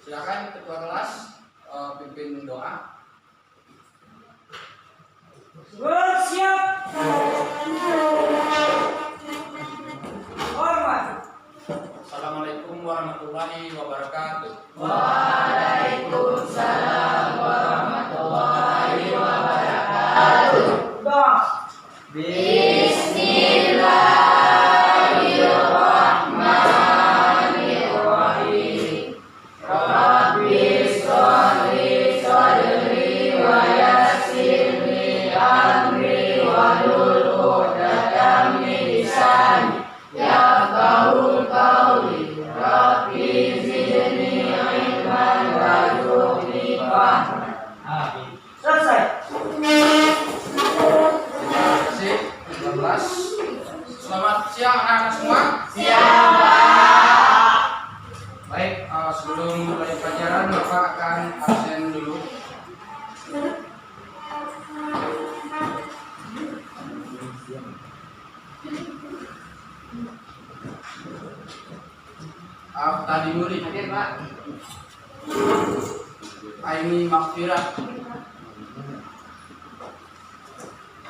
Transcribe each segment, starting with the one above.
Silakan ketua kelas pimpin doa. Siap. Hormat. Assalamualaikum warahmatullahi wabarakatuh. Waalaikumsalam warahmatullahi wabarakatuh. Bismillahirrahmanirrahim. Rabbi sholli sholli wa yassirli amri wahlul 'uqdatam min lisani yafqahu qawli. Rabbi zidni ilman warzuqni fahman. Amin. Selesai. Selamat siang anak-anak semua. Siang, Pak. Baik, sebelum mulai pelajaran Bapak akan absen dulu. Tadi murid hadir Pak. Aini Makfirah,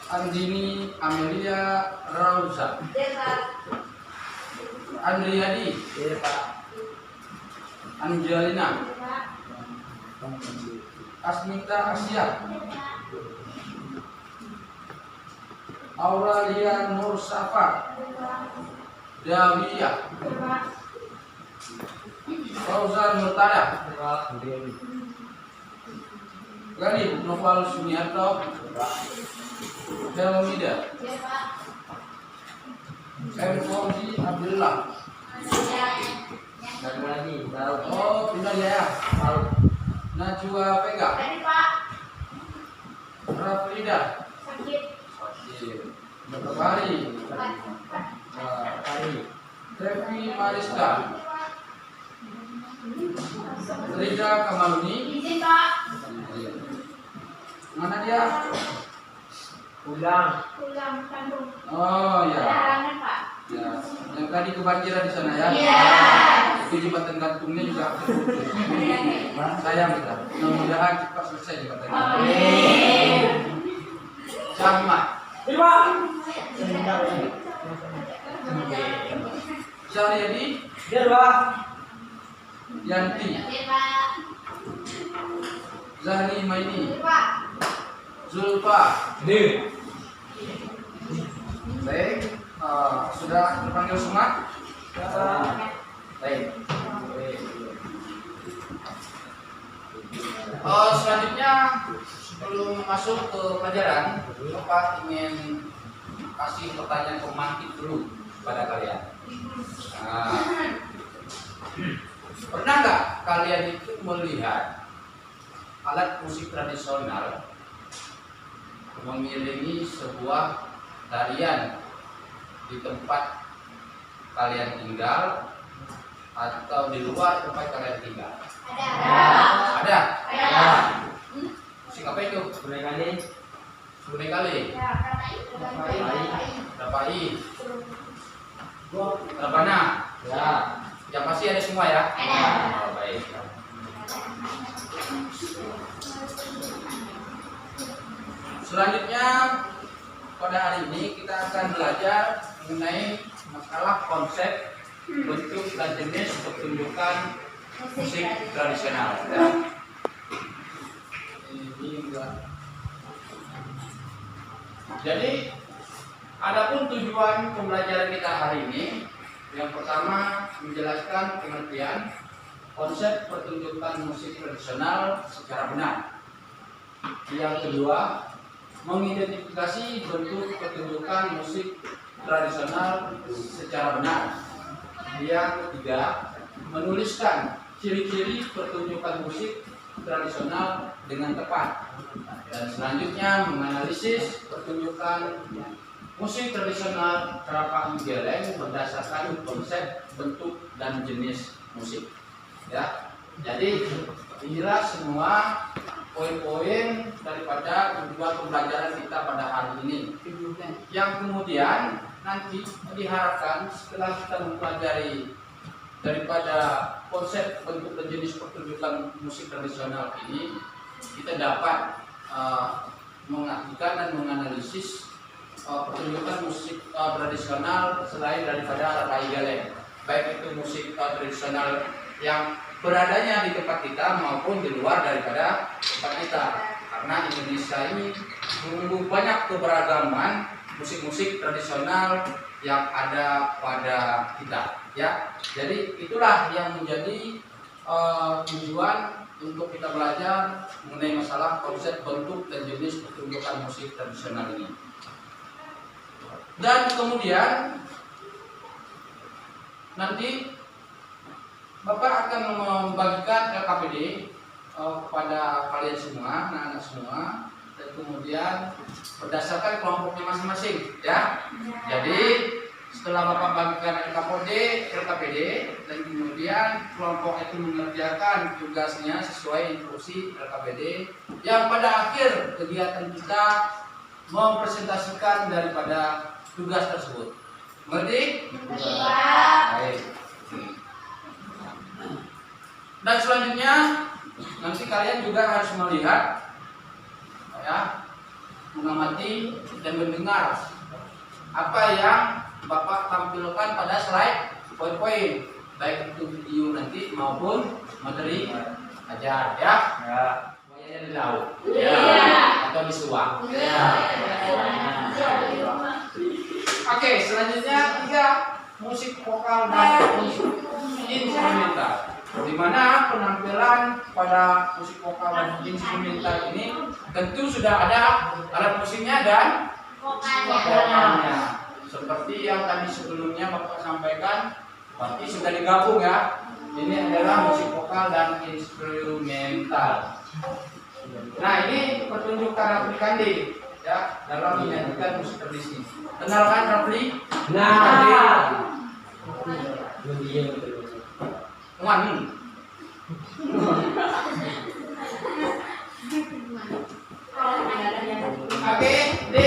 Andini Amelia Rauza, Andriadi, Angelina, Asmita Asia, Auralia Nur Safa, Dawiyah, Fauzan Murtada, Galib Noval Sumiarto, Helmida, M. Fauzi Abdullah. Oh, pindah ya. Najwa Vega, Rafrida, Dr. Hari, Trevi Mariska, Rida Kamaluni. Mana dia? Pulang Bandung. Oh ya. Pak. Ya, yang tadi kebanjiran di sana ya. Iya. Itu jembatan gantungnya juga terputus. Sayang kita. Mudah-mudahan cepat selesai jembatan. Amin. Camat, Terima. Syariadi, Biar, Pak. Yanti, Pak. Zahri Maini, Pak. Zulfa. Nih. Baik, sudah terpanggil semua? Baik. Selanjutnya sebelum masuk ke pelajaran, Bapak ingin kasih pertanyaan pemantik dulu pada kalian. Pernah nggak kalian itu melihat alat musik tradisional mengiringi sebuah tarian di tempat kalian tinggal atau di luar tempat kalian tinggal? Ada. Musik apa itu? Kali. Sungai kali. Dapai. Rabana. Ya. Yang pasti ada semua ya. Oh, baik. Selanjutnya pada hari ini kita akan belajar mengenai masalah konsep, bentuk dan jenis pertunjukan musik tradisional. Ya. Ini enggak. Jadi, adapun tujuan pembelajaran kita hari ini, yang pertama menjelaskan pengertian konsep pertunjukan musik tradisional secara benar. Yang kedua, mengidentifikasi bentuk pertunjukan musik tradisional secara benar. Yang ketiga, menuliskan ciri-ciri pertunjukan musik tradisional dengan tepat. Dan selanjutnya menganalisis pertunjukan musik tradisional Trapak Geleng berdasarkan konsep, bentuk, dan jenis musik. Ya, jadi inilah semua poin-poin daripada tujuan pembelajaran kita pada hari ini. Yang kemudian nanti diharapkan setelah kita mempelajari daripada konsep bentuk dan jenis pertunjukan musik tradisional ini, kita dapat mengartikan dan menganalisis pertunjukan musik tradisional selain daripada Rapai Galeng, baik itu musik tradisional yang beradanya di tempat kita maupun di luar daripada tempat kita, karena Indonesia ini menunggu banyak keberagaman musik-musik tradisional yang ada pada kita, ya. Jadi itulah yang menjadi tujuan untuk kita belajar mengenai masalah konsep bentuk dan jenis pertunjukan musik tradisional ini. Dan kemudian nanti Bapak akan membagikan LKPD kepada kalian semua, anak-anak semua, dan kemudian berdasarkan kelompoknya masing-masing, ya. Jadi setelah Bapak bagikan LKPD, dan kemudian kelompok itu mengerjakan tugasnya sesuai instruksi LKPD, yang pada akhir kegiatan kita mempresentasikan daripada tugas tersebut. Mengerti? Baik. Dan selanjutnya nanti kalian juga harus melihat, ya, mengamati dan mendengar apa yang Bapak tampilkan pada slide poin-poin, baik itu video nanti maupun materi ajar, ya. Ya. Semuanya di laut, Ya. atau di suak. Ya. Oke, selanjutnya 3 musik vokal dan musik instrumental. Di mana penampilan pada musik vokal dan instrumental ini tentu sudah ada alat musiknya dan vokalnya. Seperti yang tadi sebelumnya Bapak sampaikan, berarti sudah digabung, ya. Ini adalah musik vokal dan instrumental. Nah, ini pertunjukan Rafli Kandi, ya, dalam menyanyikan musik tradisi. Kenalkan Rafli? Nah. Wan. Oke, di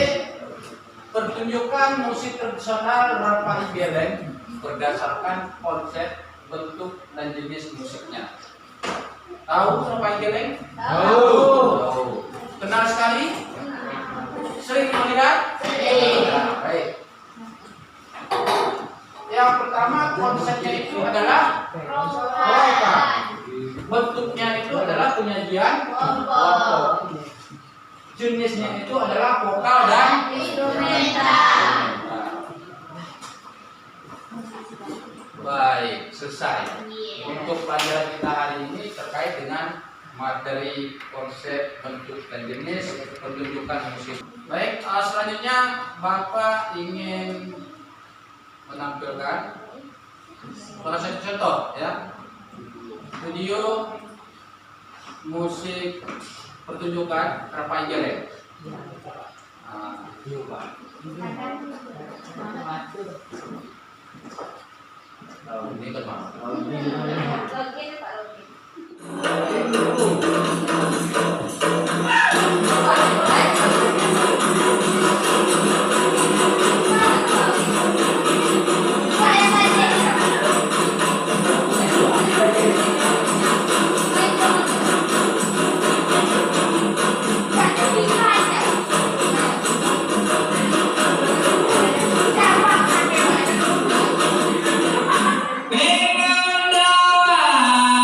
pertunjukan musik tradisional Rapai Galeng berdasarkan konsep, bentuk, dan jenis musiknya. Tahu Rapai Galeng? Tahu. Kenal sekali? Sering melihat? Nah, baik. Yang pertama konsepnya itu adalah polka. Bentuknya itu adalah penyajian kelompok. Jenisnya itu adalah vokal dan instrumental. Baik, selesai. Untuk pelajaran kita hari ini terkait dengan materi konsep, bentuk, dan jenis pertunjukan musik. Baik, selanjutnya Bapak ingin menampilkan salah satu contoh, ya, video musik pertunjukan Rapai Galeng. Ini kan Dengan dawa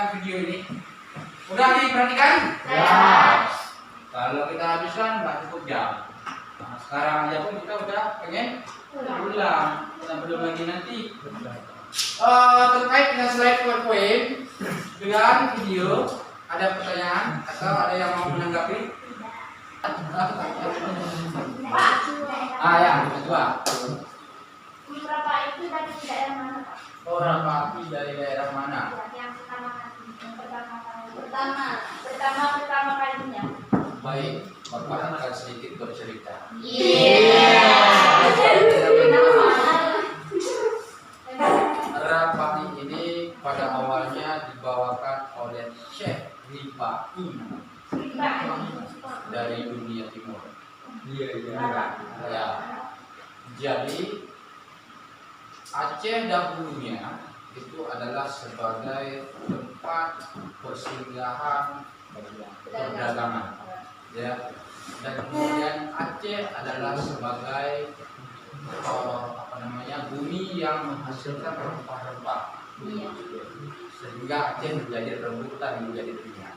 dengan video ini? Udah diperhatikan? Ya. Kalau kita habiskan nggak cukup jam. Nah, sekarang aja pun kita udah pengen pulang. Kita belum lagi nanti. Terkait dengan slide PowerPoint dengan video, ada pertanyaan atau ada yang mau menanggapi? Ya, kedua. Berapa itu dari daerah mana, Pak? Orang Papi dari daerah mana? Yang pertama kalinya. Baik, Bapak akan sedikit bercerita. Rapati ini pada awalnya dibawakan oleh Syekh Rifai dari dunia timur. Iya. Ya. Jadi Aceh dahulunya itu adalah sebagai tempat persinggahan perdagangan, ya. Dan kemudian Aceh adalah sebagai bumi yang menghasilkan rempah-rempah, sehingga Aceh menjadi rebutan menjadi dunia.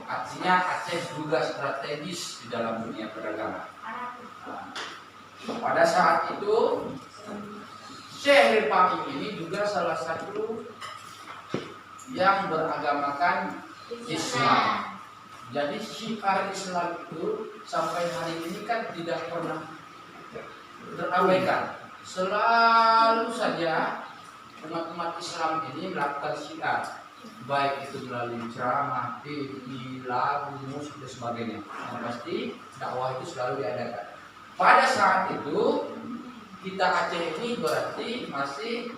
Artinya Aceh juga strategis di dalam dunia perdagangan. Pada saat itu Syekh Rifai ini juga salah satu yang beragamakan Islam. Jadi syiar Islam itu sampai hari ini kan tidak pernah terabaikan. Selalu saja umat-umat Islam ini melakukan syiar, baik itu melalui ceramah, TV, lagu, musik dan sebagainya. Yang pasti dakwah itu selalu diadakan. Pada saat itu kita Aceh ini berarti masih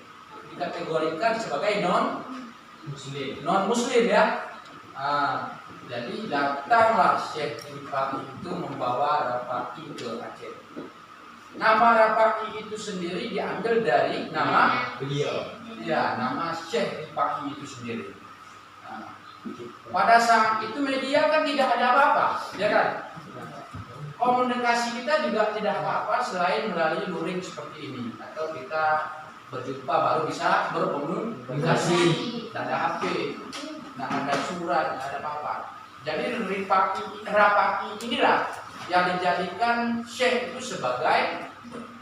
dikategorikan sebagai non muslim ya. Jadi datanglah Syekh Rifai itu membawa Rafai ke Aceh. Nama Rafai itu sendiri diambil dari nama Beliau. ya, nama Syekh Rifai itu sendiri. Pada saat itu media kan tidak ada apa-apa, ya kan? Komunikasi kita juga tidak apa-apa selain melalui luring seperti ini, atau kita berjumpa baru bisa berkomunikasi. Tidak ada HP, tidak ada surat, tidak ada apa-apa. Jadi Rafai inilah yang dijadikan Syekh itu sebagai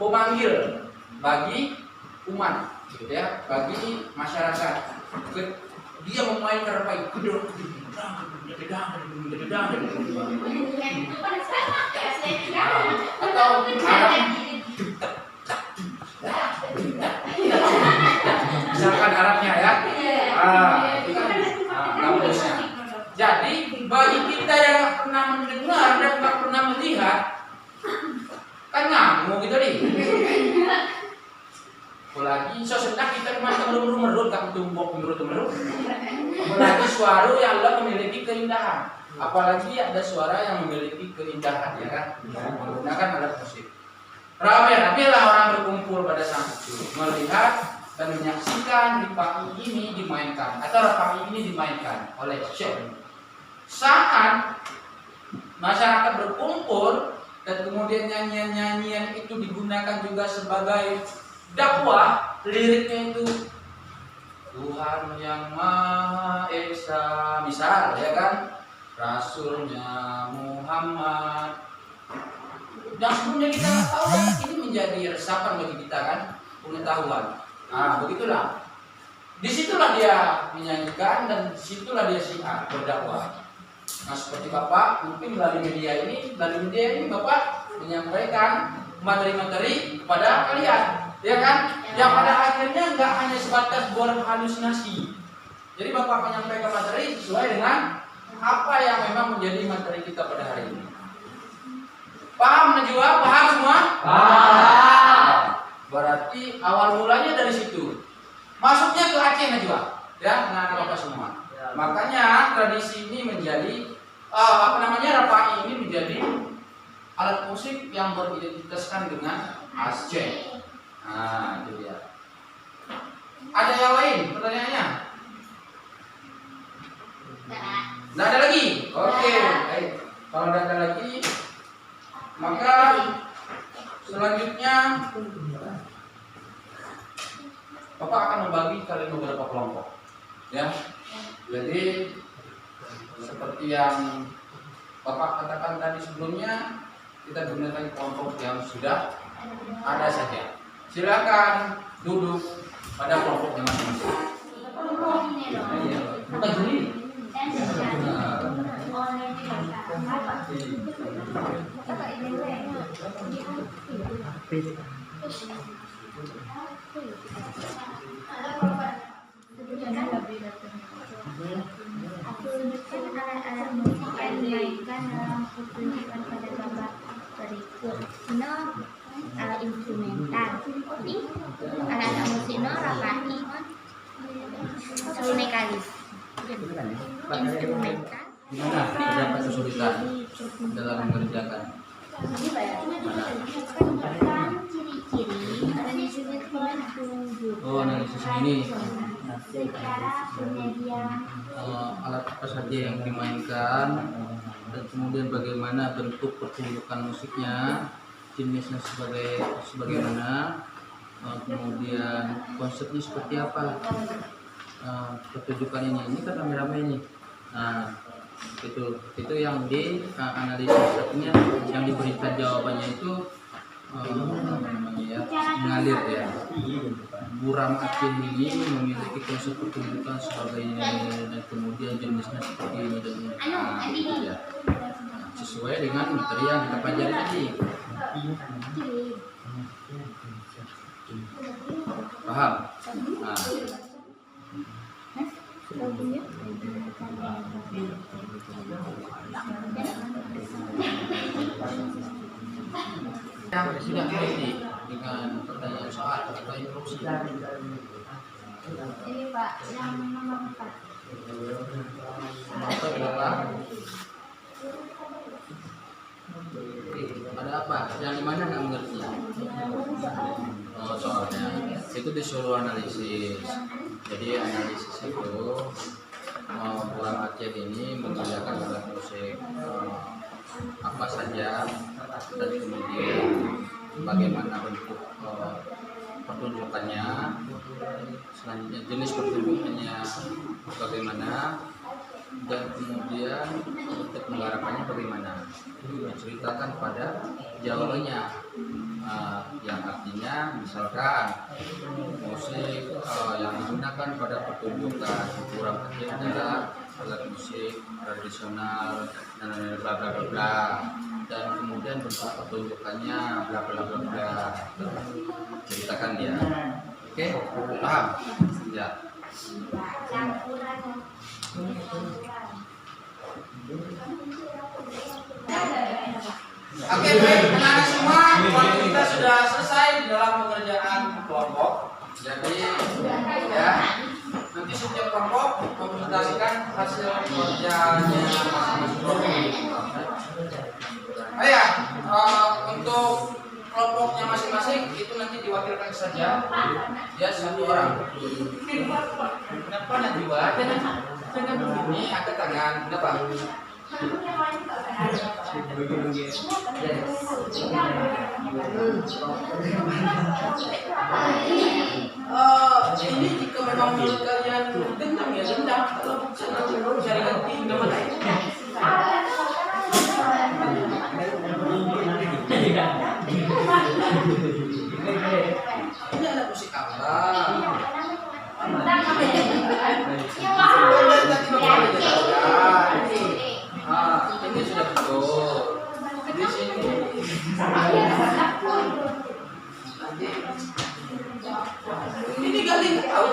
pemanggil bagi umat, gitu ya, bagi masyarakat. Dia memainkan Rafai atau misalkan Arabnya ya, bagusnya. Jadi bagi kita yang nggak pernah mendengar dan nggak pernah melihat, kan ngamuk gitu nih. Apalagi sesudah kita cuma merut tak tumbuk merut. Apalagi suara yang Allah memiliki keindahan. Apalagi ada suara yang memiliki keindahan, ya kan? Menggunakan alat musik. Ramai-ramai lah orang berkumpul pada saat itu melihat dan menyaksikan Rifai ini dimainkan atau Rafai ini dimainkan oleh Syekh. Saat masyarakat berkumpul dan kemudian nyanyian-nyanyian itu digunakan juga sebagai dakwah, liriknya itu Tuhan yang Maha Esa, misal ya kan, Rasulnya Muhammad. Dan sebelumnya kita tahu kan, ini menjadi resapan bagi kita kan, pengetahuan. Begitulah. Disitulah dia menyanyikan dan disitulah dia syiar berdakwah. Nah seperti Bapak mungkin melalui media ini Bapak menyampaikan materi-materi kepada kalian, ya kan? Yang pada akhirnya nggak hanya sebatas berhalusinasi. Jadi Bapak menyampaikan materi sesuai dengan apa yang memang menjadi materi kita pada hari ini. Paham Najwa? Paham semua? Paham. Berarti awal mulanya dari situ. Masuknya ke Aceh Najwa, ya, anak Bapak semua. Makanya tradisi ini menjadi Rafai ini menjadi alat musik yang beridentitaskan dengan Aceh. Nah, itu dia. Ada yang lain pertanyaannya? Nggak ada lagi? Oke, baik. Kalau nggak ada lagi, maka selanjutnya Bapak akan membagi kalian beberapa kelompok, ya. Jadi seperti yang Bapak katakan tadi sebelumnya, kita gunakan kelompok yang sudah ada saja. Silakan duduk pada kelompoknya masing-masing. Bukan sendiri. Alat-alat musik yang dimainkan dalam pertunjukan pada babak berikut. No, instrumental. Jadi alat-alat musik no rapai serune kali. Instrumental. Gimana terdapat kesulitan dalam mengerjakan? Kan ciri-ciri analisis penunjuk. Oh, analisis ini Secara penyediaan alat apa saja yang dimainkan dan kemudian bagaimana bentuk pertunjukan musiknya, jenisnya sebagaimana, kemudian konsepnya seperti apa, pertunjukan ini kan rame-rame ini. Nah, itu yang di analisis, artinya yang diberikan jawabannya itu mengalir ya. Buram Aceh ini memiliki konsep pertunjukan sebagai dan kemudian jenisnya seperti ini dan ini ya. Sesuai dengan materi yang kita pelajari tadi. Paham? Nah. Yang sudah mengerti dengan pertanyaan soal atau instruksi. ini Pak, yang nomor 4. Atau berapa? Ada apa? Yang dimana nggak mengerti? Oh, soalnya itu disuruh analisis. Jadi analisis itu Buram Aceh ini menggunakan alat musik apa saja dan kemudian bagaimana bentuk pertunjukannya, selanjutnya jenis pertunjukannya bagaimana, dan kemudian untuk penggarapannya bagaimana, diceritakan pada jawabannya. Yang artinya misalkan musik yang digunakan pada pertunjukan Buram Aceh adalah alat musik tradisional dan bla bla bla bla, dan kemudian bentuk pertunjukannya bla bla bla bla, ceritakan dia. Oke, paham? Ya. Oke, baik anak-anak semua, waktu kita sudah selesai di dalam pengerjaan kelompok. Jadi ya, nanti setiap kelompok mempresentasikan hasil kerjanya masing-masing. Oh ya, untuk kelompoknya masing-masing itu nanti diwakilkan saja ya satu orang. Kenapa nanti buat? Jangan begini, angkat tangan. Kenapa? Ini jika memang menurut kalian dendam ya dendam, kalau bukan cari ganti nama lain. Ini anak musik apa? Ini sudah betul. Di sini. Ini kali tahu.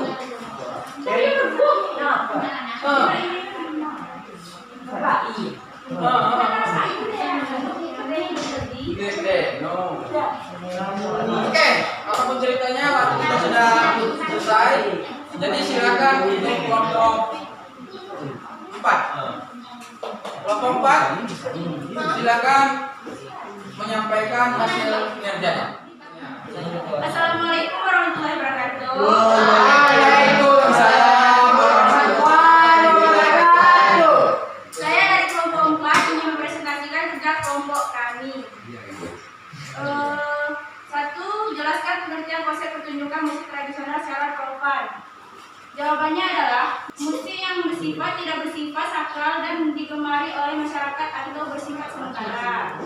Oke, apapun ceritanya waktu kita sudah selesai. Jadi silakan untuk kelompok 4. Kelompok 4 silakan menyampaikan hasil kinerjanya. Assalamualaikum warahmatullahi wabarakatuh. Waalaikumsalam warahmatullahi wabarakatuh. Saya dari kelompok 4 ingin mempresentasikan kerja kelompok kami. Satu, jelaskan pengertian konsep pertunjukan musik tradisional secara relevan. Jawabannya adalah musik yang bersifat, tidak bersifat sakral dan digemari oleh masyarakat atau bersifat sementara.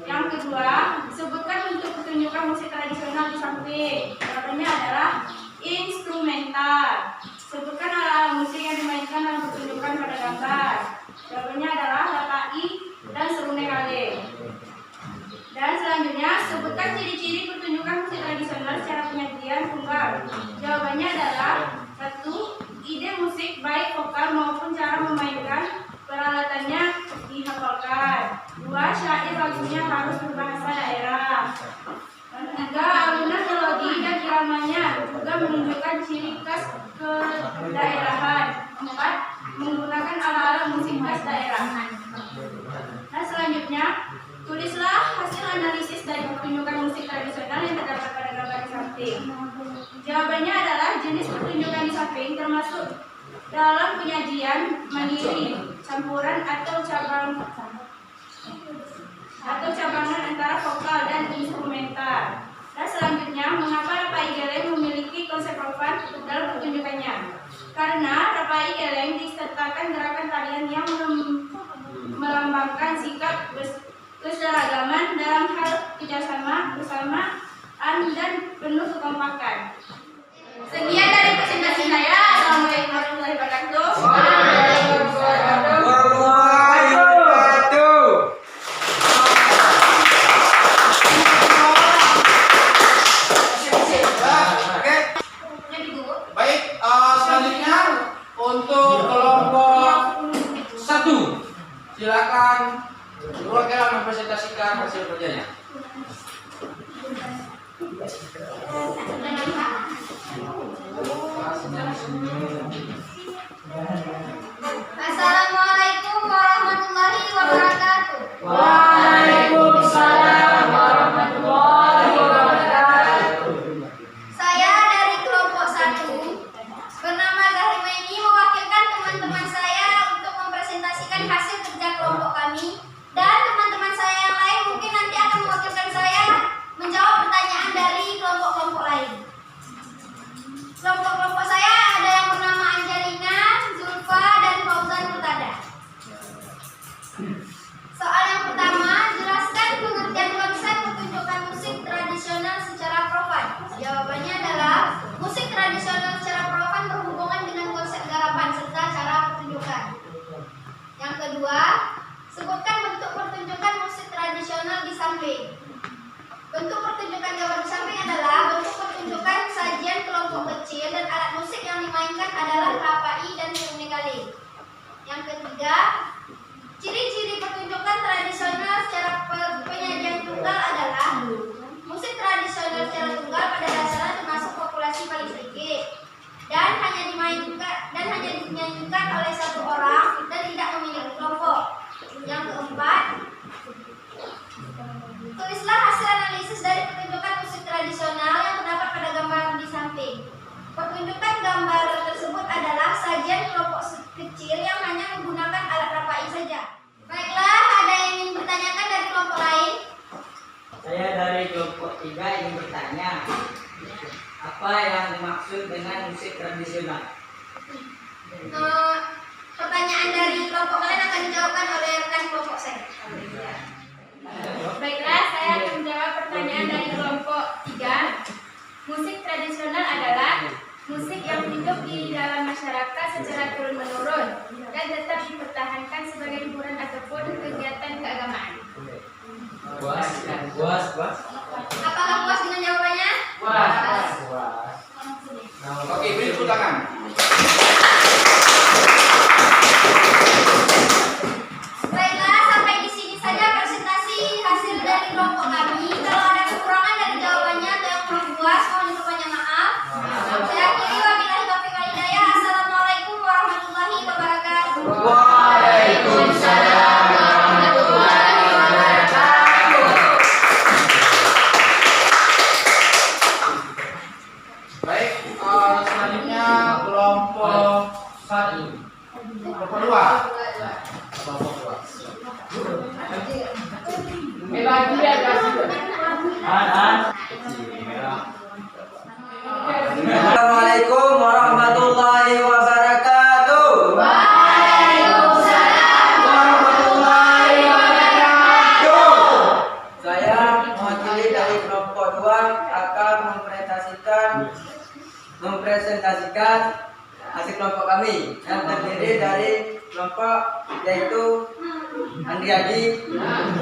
Yang kedua, sebutkan bentuk pertunjukan musik tradisional di samping. Jawabannya adalah instrumental. Sebutkan alat-alat musik yang dimainkan dalam pertunjukan pada gambar. Jawabannya adalah rapai dan serunai kale. Dan selanjutnya, sebutkan ciri-ciri pertunjukan musik tradisional secara penyajian tunggal. Jawabannya adalah 1. Ide musik baik vokal maupun cara memainkan peralatannya dihafalkan. 2. Syair lagunya harus berbahasa daerah. 3. Alunan melodi dan iramanya juga menunjukkan ciri khas kedaerahan. 4. Menggunakan alat-alat musik khas daerah. Nah, selanjutnya, tulislah hasil analisis dari pertunjukan musik tradisional yang terdapat pada gambar di samping. Jawabannya adalah jenis pertunjukan di samping termasuk dalam penyajian, mandiri, campuran atau cabangan antara vokal dan instrumental. Dan selanjutnya, mengapa rapai geleng memiliki konsep profan dalam pertunjukannya? Karena rapai geleng disertakan gerakan tarian yang melambangkan sikap keseragaman dalam hal kerjasama, bersamaan, dan penuh kekompakan. Sekian dari presentasi saya. Assalamualaikum warahmatullahi wabarakatuh. Warahmatullahi wabarakatuh. Baik, selanjutnya untuk kelompok 1, silakan perwakilan mempresentasikan hasil kerjanya. Assalamualaikum warahmatullahi wabarakatuh. Waalaikumsalam warahmatullahi wabarakatuh. Saya dari kelompok 1 bernama Zahrimaini mewakilkan teman-teman saya untuk mempresentasikan hasil kerja kelompok kami, dan teman-teman saya yang lain mungkin nanti akan mewakilkan saya menjawab pertanyaan dari kelompok-kelompok lain. Kelompok-kelompok saya ada yang bernama Angelina, Zulfa, dan Fauzan Murtada. Soal yang pertama, jelaskan pengertian konsep pertunjukan musik tradisional secara profan. Jawabannya adalah musik tradisional secara profan berhubungan dengan konsep garapan serta cara pertunjukan. Yang kedua, sebutkan bentuk pertunjukan musik tradisional di samping. Bentuk pertunjukan gambar di samping adalah bentuk pertunjukan sajian kelompok kecil dan alat musik yang dimainkan adalah rapai dan serunai kali. Yang ketiga, ciri-ciri pertunjukan tradisional secara penyajian tunggal adalah musik tradisional secara tunggal pada dasarnya termasuk populasi paling sedikit dan hanya dinyanyikan oleh satu orang dan tidak memiliki kelompok. Yang keempat, tulislah hasil analisis dari pertunjukan musik tradisional yang terdapat pada gambar di samping. Pertunjukan gambar tersebut adalah sajian kelompok kecil yang hanya menggunakan alat rapai saja. Baiklah, ada yang ingin bertanyakan dari kelompok lain? Saya dari kelompok 3 ingin bertanya, apa yang dimaksud dengan musik tradisional? Pertanyaan dari kelompok kalian akan dijawabkan oleh rekan kelompok saya. Baiklah, saya akan menjawab pertanyaan dari kelompok 3. Musik tradisional adalah musik yang hidup di dalam masyarakat secara turun-menurun dan tetap dipertahankan sebagai hiburan ataupun kegiatan keagamaan. Puas. Apakah puas dengan jawabannya? Puas. Oke, beri tepuk tangan. Baiklah, sampai di sini saja presentasi hasil dari kelompok kami. Kalau ada kekurangan dari jawabannya atau yang kurang puas, mohon banyak maaf. Saya akhiri, wabillahi taufiq wal hidayah. Assalamualaikum warahmatullahi wabarakatuh. Waalaikumsalam warahmatullahi wabarakatuh. Baik, selanjutnya kelompok 1. Kelompok 2. Kelompok 2. Assalamualaikum warahmatullahi wabarakatuh. kelompok kami yang terdiri dari kelompok yaitu Andriadi,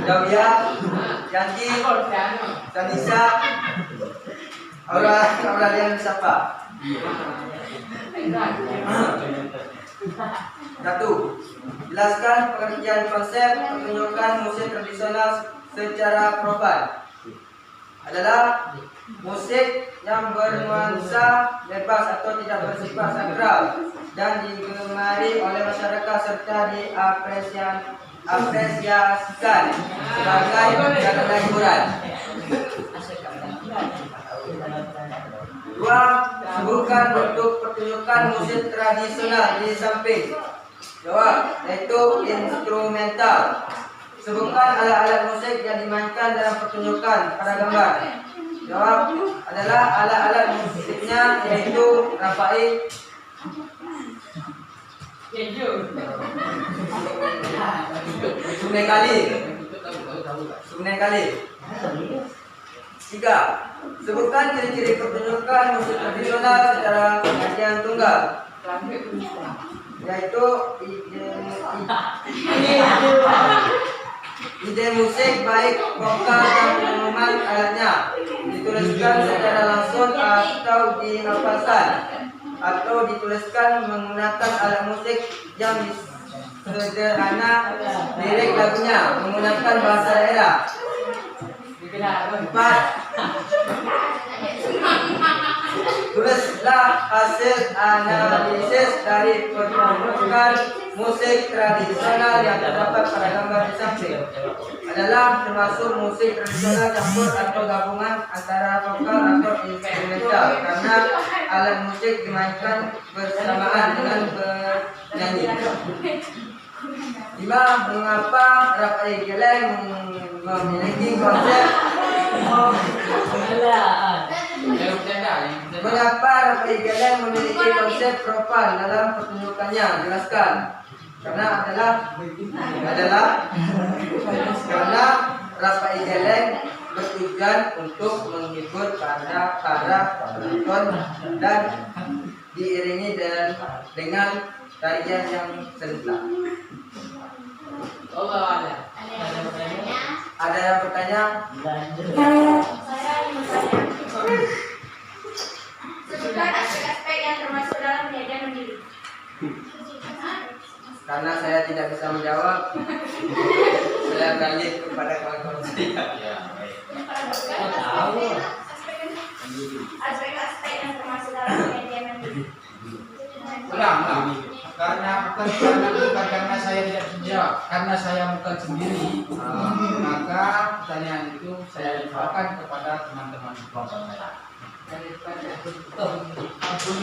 Dawia, Yanti, Sanisa, Aurelian Safa. Satu, jelaskan pengertian konsep pertunjukan musik tradisional secara profan. Adalah musik yang bernuansa bebas atau tidak bersifat sakral dan digemari oleh masyarakat serta diapresiasikan sebagai sarana hiburan. Dua, sebutkan bentuk pertunjukan musik tradisional di samping. Jawab, yaitu instrumental. Sebutkan alat-alat musik yang dimainkan dalam pertunjukan pada gambar. Jawab adalah alat-alat musiknya yaitu rapai, sungai kali. Tiga, sebutkan ciri-ciri pertunjukan musik tradisional secara pengertian tunggal, yaitu ide musik baik vokal dan pengumuman alatnya dituliskan secara langsung atau dihafalkan atau dituliskan menggunakan alat musik yang sederhana, lirik lagunya menggunakan bahasa daerah. 4. Tulislah hasil analisis dari pertunjukan musik tradisional yang terdapat pada gambar di samping. Adalah termasuk musik tradisional campur atau gabungan antara vokal atau instrumental karena alat musik dimainkan bersamaan dengan bernyanyi. 5. Mengapa rapai geleng memiliki konsep profan dalam pertunjukannya? Jelaskan. Karena karena rapai geleng bertujuan untuk menghibur para penonton dan diiringi dengan tarian yang serentak. Ada yang bertanya? Sebutkan aspek-aspek yang termasuk dalam penyajian mandiri. Karena saya tidak bisa menjawab, saya beralih kepada kawan-kawan saya. Aspek-aspek yang termasuk dalam penyajian mandiri. Ulang. Karena saya tidak menjawab, karena saya bukan sendiri, maka pertanyaan itu saya infokan kepada teman-teman kelompok saya.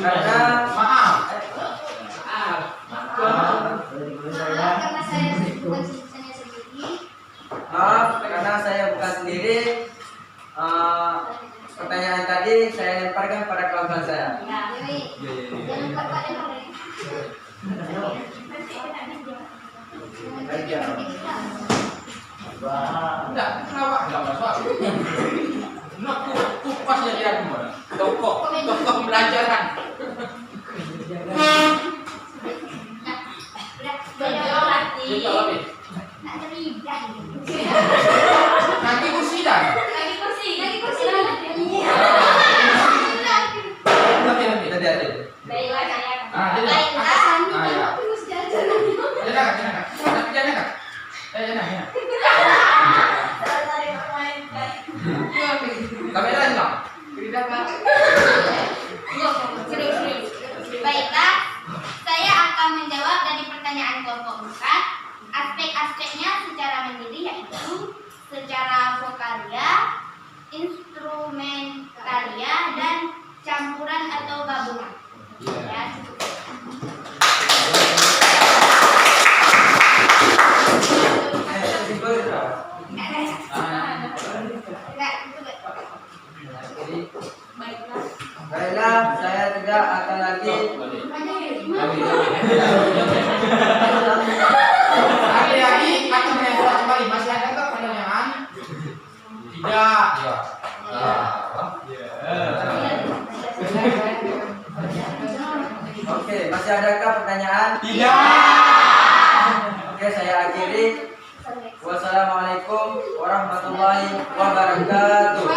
Karena Maaf. Karena saya bukan sendiri. Karena saya bukan sendiri. Pertanyaan tadi saya lemparkan pada kawan saya. Jangan lupa Enggak, kenapa? Enggak masuk. Nak kupas jadi aku mana? Tokoh pembelajaran. Nanti kursi dah. Baiklah, saya Baiklah, saya akan menjawab dari pertanyaan kelompok 4. Aspek-aspeknya secara mandiri yaitu secara vokalia, instrumentalia, dan campuran atau gabungan. Ya, cukup. Baiklah, saya tidak akan lagi. Adik-adik akan menjawab kembali. Masih ada nggak pertanyaan? Tidak. Oke, masih ada Wassalamualaikum warahmatullahi wabarakatuh.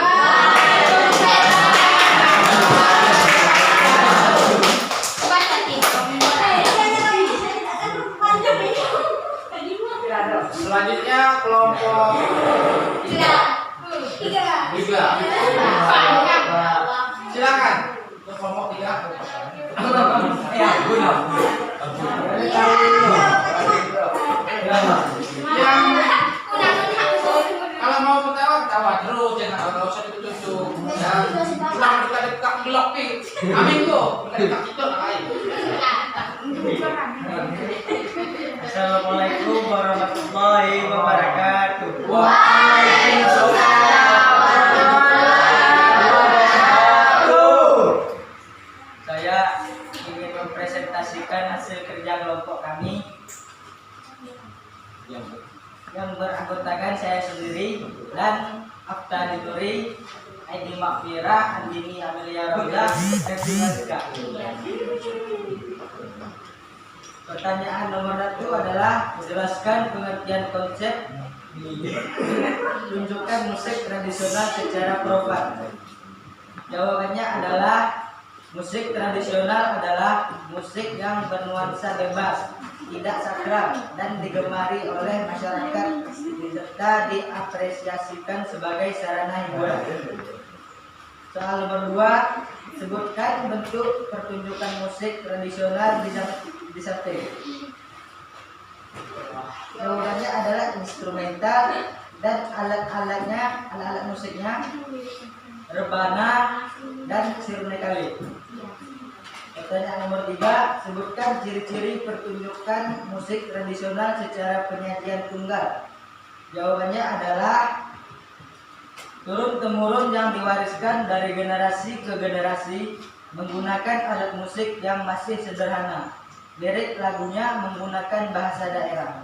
Selanjutnya kelompok tiga. Silakan untuk kelompok tiga. Yang kalau mau ketawa terus, jangan usah ditutup. Pulang dekat blok nih. Amin kok. Dekat itu lain. Assalamualaikum warahmatullahi wabarakatuh. Saya ingin mempresentasikan hasil kerja kelompok kami yang beranggotakan saya sendiri dan Afta Nituri, Aidi Makfira, Andini Amelia Roda, dan Simalika. Pertanyaan nomor 1 adalah jelaskan pengertian konsep tunjukkan musik tradisional secara profan. Jawabannya adalah musik tradisional adalah musik yang bernuansa bebas, tidak sakral, dan digemari oleh masyarakat serta diapresiasikan sebagai sarana hiburan. Soal nomor 2, sebutkan bentuk pertunjukan musik tradisional di Sate. Jawabannya adalah instrumental dan alat musiknya rebana dan sirnekali. Pertanyaan nomor 3, sebutkan ciri-ciri pertunjukan musik tradisional secara penyajian tunggal. Jawabannya adalah turun-temurun yang diwariskan dari generasi ke generasi menggunakan alat musik yang masih sederhana. Lirik lagunya menggunakan bahasa daerah.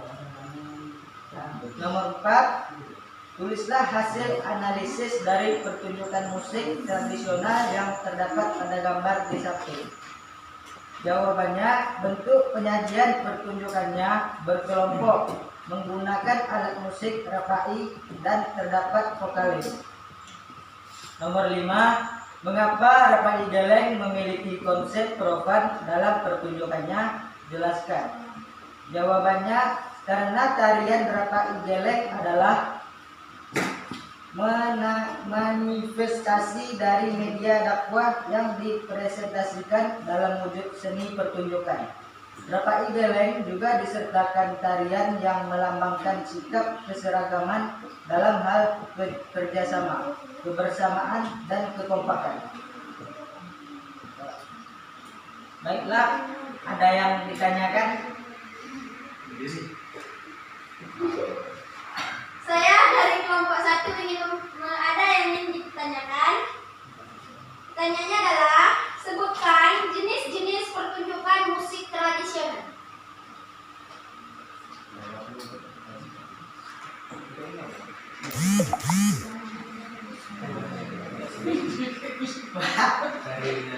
Nomor 4, tulislah hasil analisis dari pertunjukan musik tradisional yang terdapat pada gambar di samping. Jawabannya, bentuk penyajian pertunjukannya berkelompok menggunakan alat musik rapai dan terdapat vokalis. Nomor 5, mengapa rapai geleng memiliki konsep profan dalam pertunjukannya? Jelaskan. Jawabannya, karena tarian rapai geleng adalah manifestasi dari media dakwah yang dipresentasikan dalam wujud seni pertunjukan. Rapai geleng juga disertakan tarian yang melambangkan sikap keseragaman dalam hal kerjasama, kebersamaan, dan kekompakan. Baiklah, ada yang ditanyakan? Saya dari kelompok 1 ada yang ingin ditanyakan. Pertanyaannya adalah sebutkan jenis-jenis pertunjukan musik tradisional.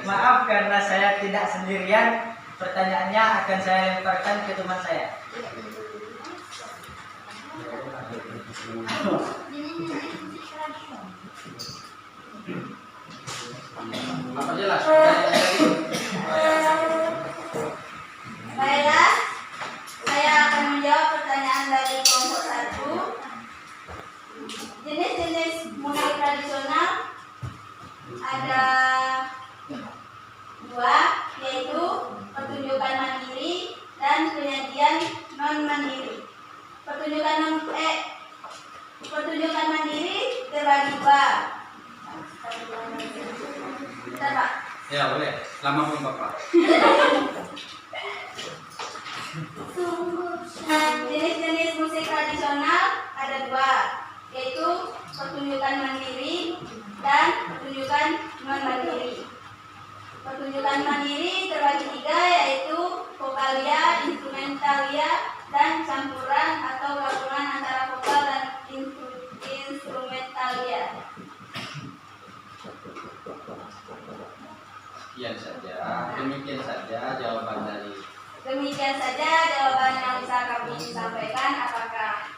Maaf karena saya tidak sendirian. Pertanyaannya akan saya lemparkan ke teman saya. Apa jelas? Baiklah, saya akan menjawab pertanyaan dari kelompok 1. Jenis-jenis musik tradisional ada 2, yaitu pertunjukan mandiri dan penyajian non-mandiri. Pertunjukan mandiri terbagi 2. Bentar, Pak. Ya boleh. Lama pun Bapak. Jenis-jenis musik tradisional ada 2, yaitu pertunjukan mandiri dan pertunjukan non-mandiri. Pertunjukan mandiri terbagi 3, yaitu vokalia, instrumentalia, dan campuran atau gabungan antara vokal dan instrumentalia. Demikian saja jawaban dari. Demikian saja jawaban yang bisa kami sampaikan. Apakah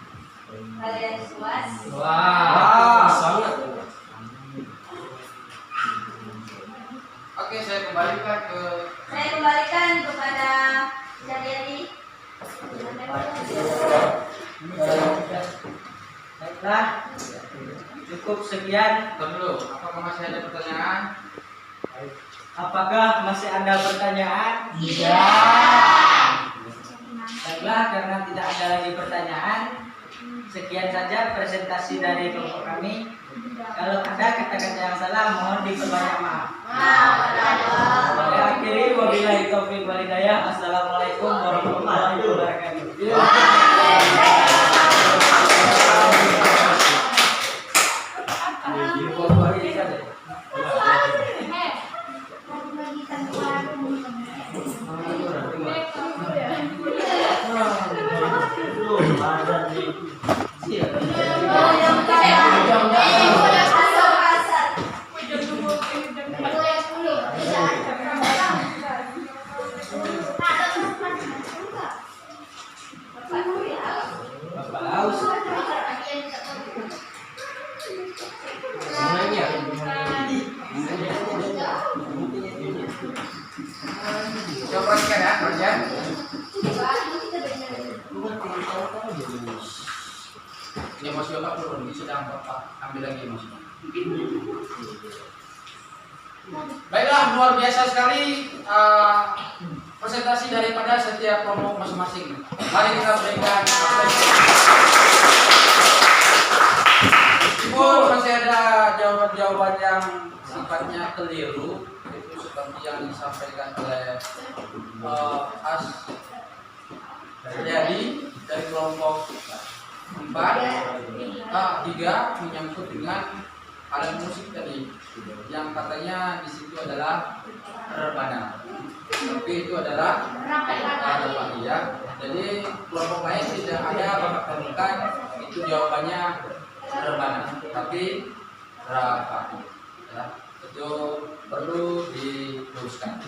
Wah, sangat. Oke, saya kembalikan kepada Jariani. baiklah. Cukup sekian. dulu. Apakah masih ada pertanyaan? Apakah masih ada pertanyaan? Iya. Baiklah, karena tidak ada lagi pertanyaan, sekian saja presentasi dari kelompok kami. Kalau ada kata-kata yang salah, mohon diperbanyak maaf. Saya akhiri, wabillahi taufiq wal hidayah. Assalamualaikum warahmatullahi wabarakatuh. Coba perhatikan ya, perhatian. Emosi Bapak turun, ini sedang Bapak ambil lagi emosinya. Baiklah, luar biasa sekali presentasi daripada setiap kelompok masing-masing. Mari kita berikan apresiasi. Meskipun masih ada jawaban-jawaban yang sifatnya keliru, itu seperti yang disampaikan oleh As jadi dari kelompok 4 3 menyangkut dengan alat musik tadi yang katanya di situ adalah rebana, tapi itu adalah rapani ya. Jadi kelompok lain tidak ada bapak temukan itu jawabannya rebana, tapi rapani ya. Itu perlu diluruskan.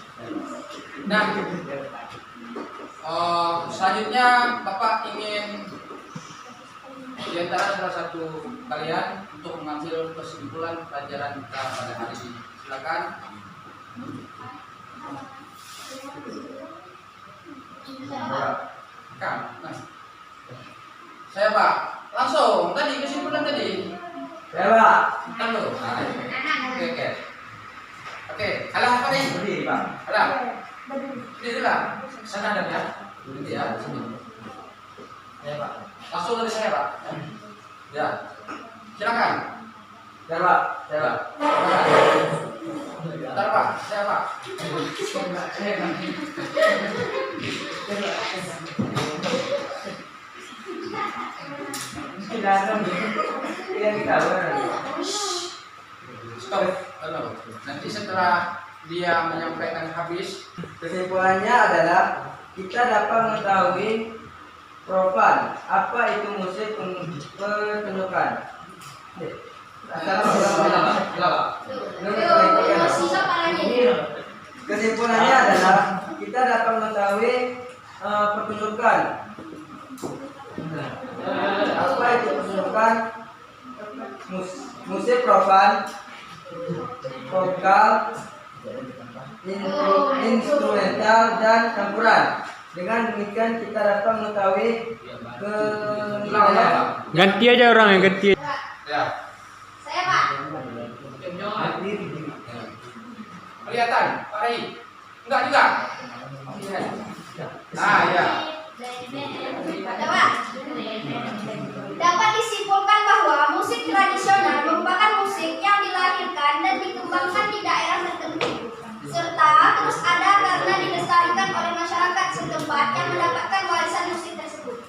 Nah, selanjutnya Bapak ingin di antara salah satu kalian untuk mengambil kesimpulan pelajaran kita pada hari ini. Silakan. Nah. Saya Pak, langsung tadi kesimpulan tadi. Ya, Pak. Bentar lo. Oke, kalah apa nih? Berdiri, Pak. Kalah. Berdiri lah. Sana ada ya. Berdiri ya, sini. Ya Pak. Langsung dari saya Pak. Ya. Silakan. Ya, Pak. Ya, Pak. Bentar Pak, saya Pak. Stop. Halo. Nanti setelah dia menyampaikan habis, Kesimpulannya adalah kita dapat mengetahui profan, apa itu musik pertunjukan. Kesimpulannya adalah kita dapat mengetahui pertunjukan. Apa itu pertunjukan? Musik profan, vokal, instrumental dan campuran. Dengan demikian kita dapat mengetahui penilaian. Ganti aja orang yang ganti. ya. Saya Pak. Kelihatan, Pak Rai? Enggak juga. Nah, ya. Dapat disimpulkan bahwa musik tradisional merupakan musik yang dilahirkan dan dikembangkan di daerah tertentu, serta terus ada karena dilestarikan oleh masyarakat setempat yang mendapatkan warisan musik tersebut.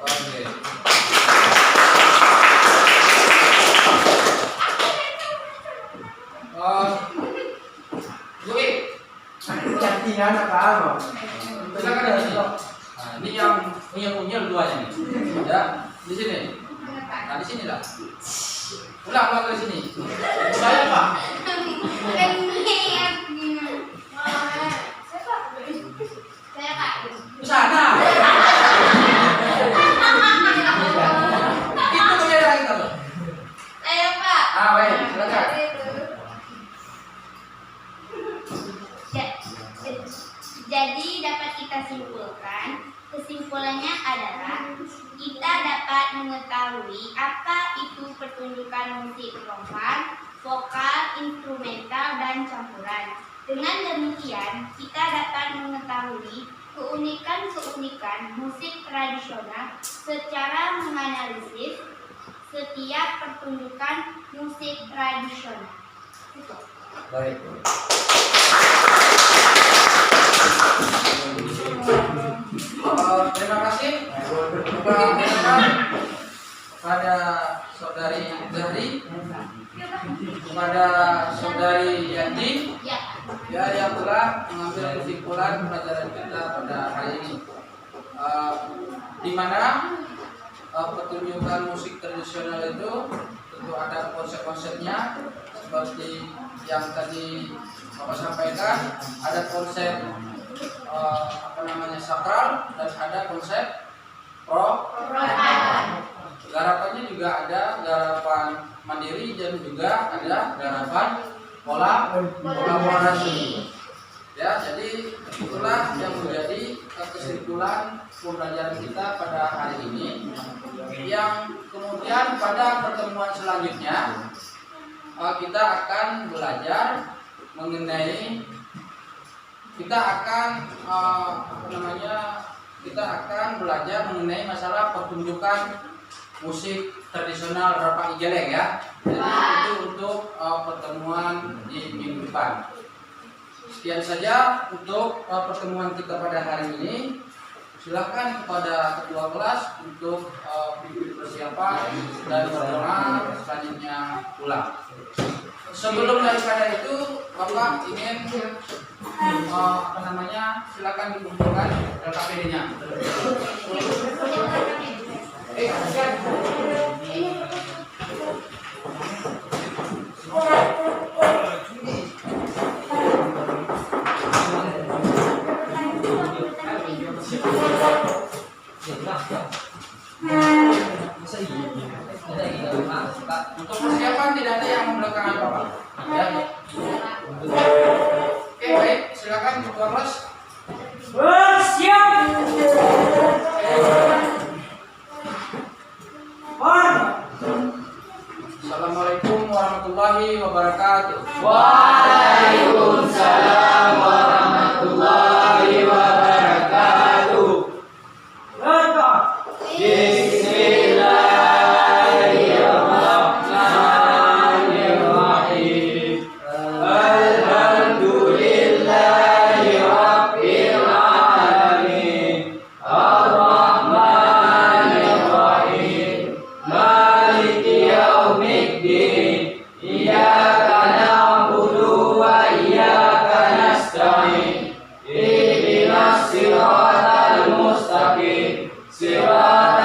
Oke. Gue, Cantikan apa? silakan di sini. Nah, ini yang punya duanya nih. Ya, di sini. Nah, di sini lah. Ulang dari sini. Saya Pak. Saya Pak. Di sana. Itu punya kesimpulannya adalah kita dapat mengetahui apa itu pertunjukan musik profan, vokal, instrumental, dan campuran. Dengan demikian, kita dapat mengetahui keunikan-keunikan musik tradisional secara menganalisis setiap pertunjukan musik tradisional. Baik. Terima kasih kepada saudari Zahri, kepada saudari Yanti, ya, yang telah mengambil kesimpulan pelajaran kita pada hari ini, di mana pertunjukan musik tradisional itu tentu ada konsep-konsepnya seperti yang tadi Bapak sampaikan. Ada konsep sakral dan ada konsep profan. Garapannya juga ada garapan mandiri dan juga ada garapan kolaborasi. Ya, jadi itulah yang menjadi kesimpulan pembelajaran kita pada hari ini. Yang kemudian pada pertemuan selanjutnya kita akan belajar mengenai kita akan belajar mengenai masalah pertunjukan musik tradisional Rapang Igeleng, ya. Jadi itu untuk pertemuan di minggu depan. Sekian saja untuk pertemuan kita pada hari ini. Silakan kepada ketua kelas untuk pimpin persiapan dan berdoa selanjutnya pulang. Sebelum daripada itu, Bapak ingin silakan dikumpulkan LKPD-nya. Untuk persiapan tidak ada yang membelakangkan Bapak. Ya. Oke, baik, silakan ketua kelas. Bersiap. Assalamualaikum warahmatullahi wabarakatuh. Waalaikumsalam warahmatullahi wabarakatuh. Bismillahirrahmanirrahim. Alhamdulillahirabbil alamin. Ar-Rahmanirrahim. Maliki yaumiddin. Iyyaka na'budu wa iyyaka nasta'in. Ihdinas siratal mustaqim. Siratal